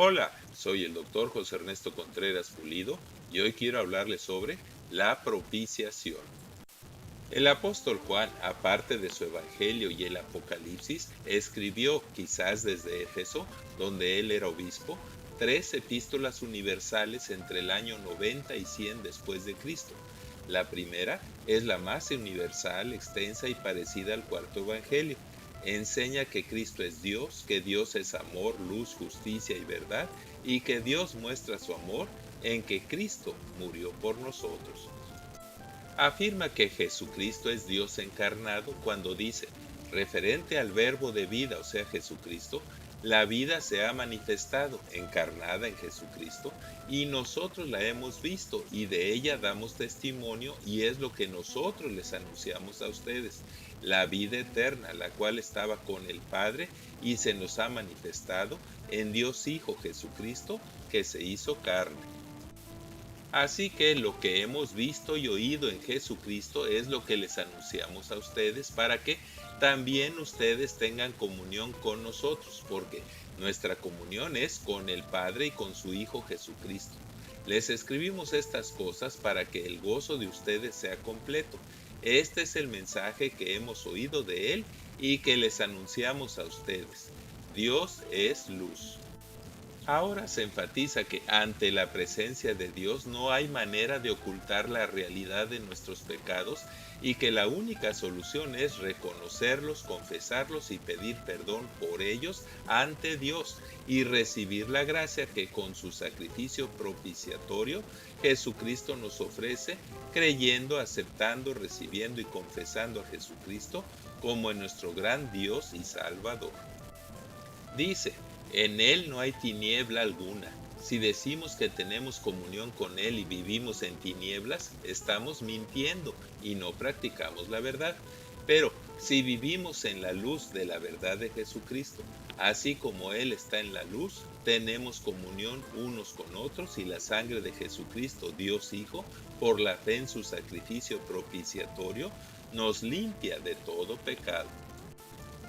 Hola, soy el doctor José Ernesto Contreras Pulido y hoy quiero hablarles sobre la propiciación. El apóstol Juan, aparte de su Evangelio y el Apocalipsis, escribió, quizás desde Éfeso, donde él era obispo, tres epístolas universales entre el año 90 y 100 después de Cristo. La primera es la más universal, extensa y parecida al cuarto Evangelio. Enseña que Cristo es Dios, que Dios es amor, luz, justicia y verdad, y que Dios muestra su amor en que Cristo murió por nosotros. Afirma que Jesucristo es Dios encarnado cuando dice, referente al verbo de vida, o sea, Jesucristo, la vida se ha manifestado, encarnada en Jesucristo, y nosotros la hemos visto y de ella damos testimonio y es lo que nosotros les anunciamos a ustedes, la vida eterna, la cual estaba con el Padre y se nos ha manifestado en Dios Hijo Jesucristo, que se hizo carne. Así que lo que hemos visto y oído en Jesucristo es lo que les anunciamos a ustedes para que también ustedes tengan comunión con nosotros, porque nuestra comunión es con el Padre y con su Hijo Jesucristo. Les escribimos estas cosas para que el gozo de ustedes sea completo. Este es el mensaje que hemos oído de Él y que les anunciamos a ustedes. Dios es luz. Ahora se enfatiza que ante la presencia de Dios no hay manera de ocultar la realidad de nuestros pecados y que la única solución es reconocerlos, confesarlos y pedir perdón por ellos ante Dios y recibir la gracia que con su sacrificio propiciatorio Jesucristo nos ofrece, creyendo, aceptando, recibiendo y confesando a Jesucristo como nuestro gran Dios y Salvador. Dice, en Él no hay tiniebla alguna. Si decimos que tenemos comunión con Él y vivimos en tinieblas, estamos mintiendo y no practicamos la verdad. Pero si vivimos en la luz de la verdad de Jesucristo, así como Él está en la luz, tenemos comunión unos con otros y la sangre de Jesucristo, Dios Hijo, por la fe en su sacrificio propiciatorio, nos limpia de todo pecado.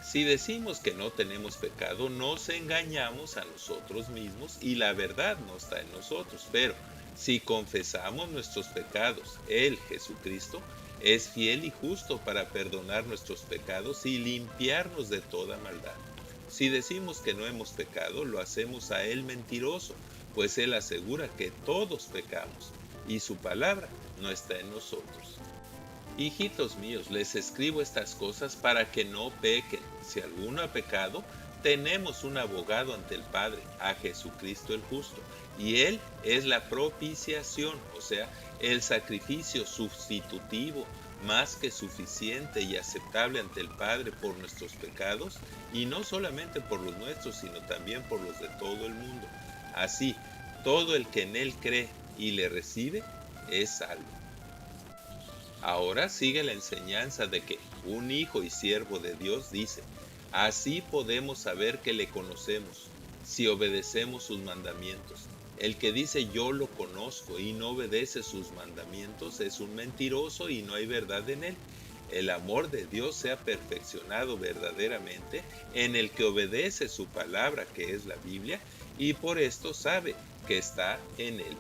Si decimos que no tenemos pecado, nos engañamos a nosotros mismos y la verdad no está en nosotros. Pero si confesamos nuestros pecados, Él, Jesucristo, es fiel y justo para perdonar nuestros pecados y limpiarnos de toda maldad. Si decimos que no hemos pecado, lo hacemos a Él mentiroso, pues Él asegura que todos pecamos y su palabra no está en nosotros. Hijitos míos, les escribo estas cosas para que no pequen. Si alguno ha pecado, tenemos un abogado ante el Padre, a Jesucristo el justo, y Él es la propiciación, o sea, el sacrificio sustitutivo, más que suficiente y aceptable ante el Padre por nuestros pecados, y no solamente por los nuestros, sino también por los de todo el mundo. Así, todo el que en Él cree y le recibe es salvo. Ahora sigue la enseñanza de que un hijo y siervo de Dios dice, así podemos saber que le conocemos, si obedecemos sus mandamientos. El que dice yo lo conozco y no obedece sus mandamientos es un mentiroso y no hay verdad en él. El amor de Dios se ha perfeccionado verdaderamente en el que obedece su palabra, que es la Biblia, y por esto sabe que está en él.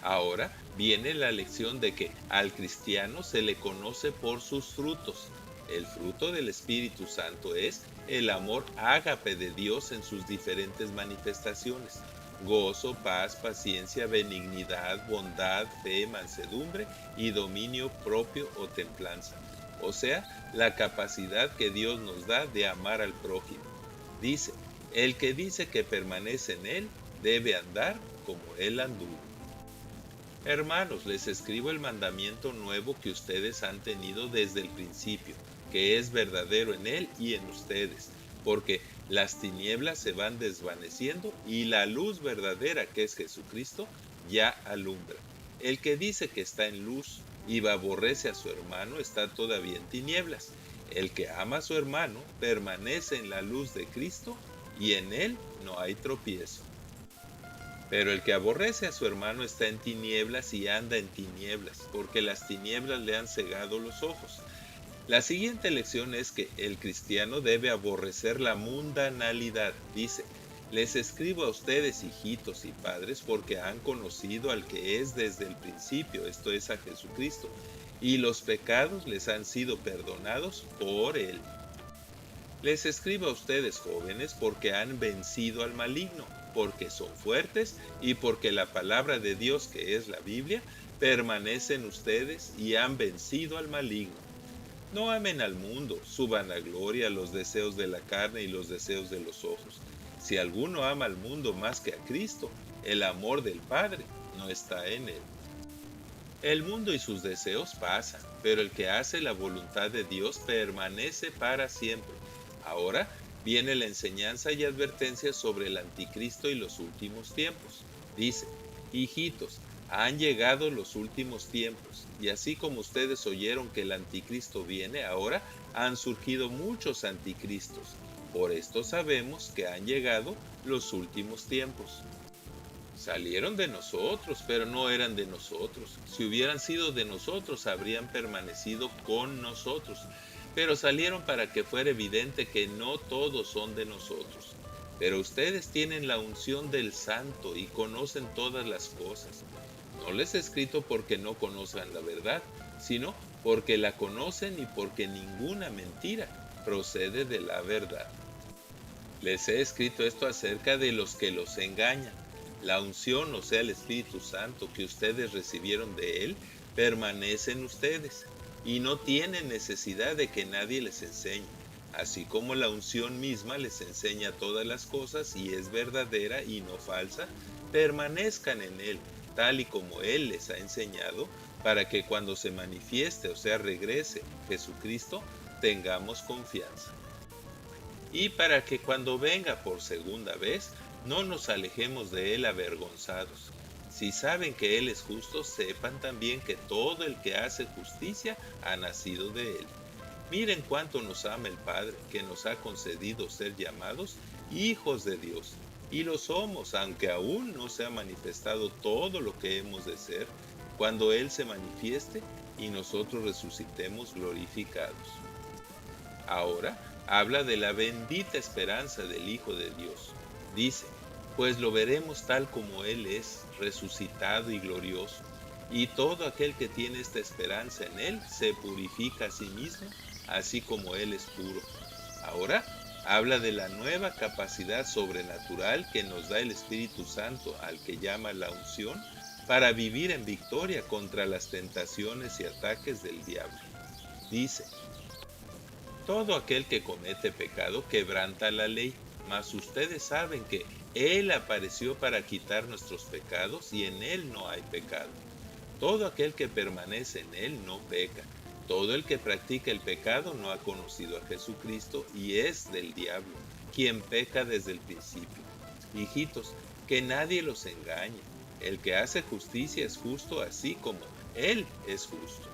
Ahora viene la lección de que al cristiano se le conoce por sus frutos. El fruto del Espíritu Santo es el amor ágape de Dios en sus diferentes manifestaciones: gozo, paz, paciencia, benignidad, bondad, fe, mansedumbre y dominio propio o templanza. O sea, la capacidad que Dios nos da de amar al prójimo. Dice, el que dice que permanece en Él debe andar como Él anduvo. Hermanos, les escribo el mandamiento nuevo que ustedes han tenido desde el principio, que es verdadero en Él y en ustedes, porque las tinieblas se van desvaneciendo y la luz verdadera, que es Jesucristo, ya alumbra. El que dice que está en luz y aborrece a su hermano está todavía en tinieblas. El que ama a su hermano permanece en la luz de Cristo y en él no hay tropiezo. Pero el que aborrece a su hermano está en tinieblas y anda en tinieblas, porque las tinieblas le han cegado los ojos. La siguiente lección es que el cristiano debe aborrecer la mundanalidad. Dice, Les escribo a ustedes, hijitos y padres, porque han conocido al que es desde el principio, esto es a Jesucristo, y los pecados les han sido perdonados por él. Les escribo a ustedes, jóvenes, porque han vencido al maligno, porque son fuertes y porque la palabra de Dios, que es la Biblia, permanece en ustedes y han vencido al maligno. No amen al mundo, su vanagloria, los deseos de la carne y los deseos de los ojos. Si alguno ama al mundo más que a Cristo, el amor del Padre no está en él. El mundo y sus deseos pasan, pero el que hace la voluntad de Dios permanece para siempre. Ahora viene la enseñanza y advertencia sobre el anticristo y los últimos tiempos. Dice, hijitos, han llegado los últimos tiempos, y así como ustedes oyeron que el anticristo viene, ahora han surgido muchos anticristos. Por esto sabemos que han llegado los últimos tiempos. Salieron de nosotros, pero no eran de nosotros. Si hubieran sido de nosotros, habrían permanecido con nosotros. Pero salieron para que fuera evidente que no todos son de nosotros. Pero ustedes tienen la unción del Santo y conocen todas las cosas. No les he escrito porque no conozcan la verdad, sino porque la conocen y porque ninguna mentira procede de la verdad. Les he escrito esto acerca de los que los engañan. La unción, o sea, el Espíritu Santo que ustedes recibieron de Él, permanece en ustedes y no tienen necesidad de que nadie les enseñe. Así como la unción misma les enseña todas las cosas y es verdadera y no falsa, permanezcan en Él, tal y como Él les ha enseñado, para que cuando se manifieste, o sea, regrese Jesucristo, tengamos confianza. Y para que cuando venga por segunda vez, no nos alejemos de Él avergonzados. Si saben que Él es justo, sepan también que todo el que hace justicia ha nacido de Él. Miren cuánto nos ama el Padre, que nos ha concedido ser llamados hijos de Dios. Y lo somos, aunque aún no se ha manifestado todo lo que hemos de ser, cuando Él se manifieste y nosotros resucitemos glorificados. Ahora habla de la bendita esperanza del Hijo de Dios. Dice, pues lo veremos tal como Él es, resucitado y glorioso. Y todo aquel que tiene esta esperanza en Él se purifica a sí mismo, así como Él es puro. Ahora habla de la nueva capacidad sobrenatural que nos da el Espíritu Santo, al que llama la unción, para vivir en victoria contra las tentaciones y ataques del diablo. Dice, todo aquel que comete pecado quebranta la ley, mas ustedes saben que Él apareció para quitar nuestros pecados y en Él no hay pecado. Todo aquel que permanece en Él no peca. Todo el que practica el pecado no ha conocido a Jesucristo y es del diablo, quien peca desde el principio. Hijitos, que nadie los engañe. El que hace justicia es justo así como Él es justo.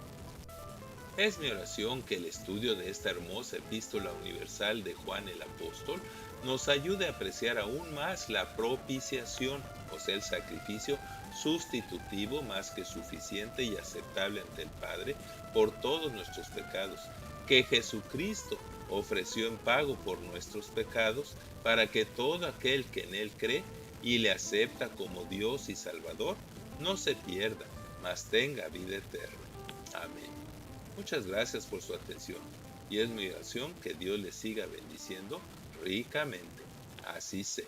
Es mi oración que el estudio de esta hermosa epístola universal de Juan el Apóstol nos ayude a apreciar aún más la propiciación, o sea, el sacrificio sustitutivo más que suficiente y aceptable ante el Padre por todos nuestros pecados, que Jesucristo ofreció en pago por nuestros pecados para que todo aquel que en Él cree y le acepta como Dios y Salvador no se pierda, mas tenga vida eterna. Amén. Muchas gracias por su atención y es mi oración que Dios les siga bendiciendo ricamente. Así sea.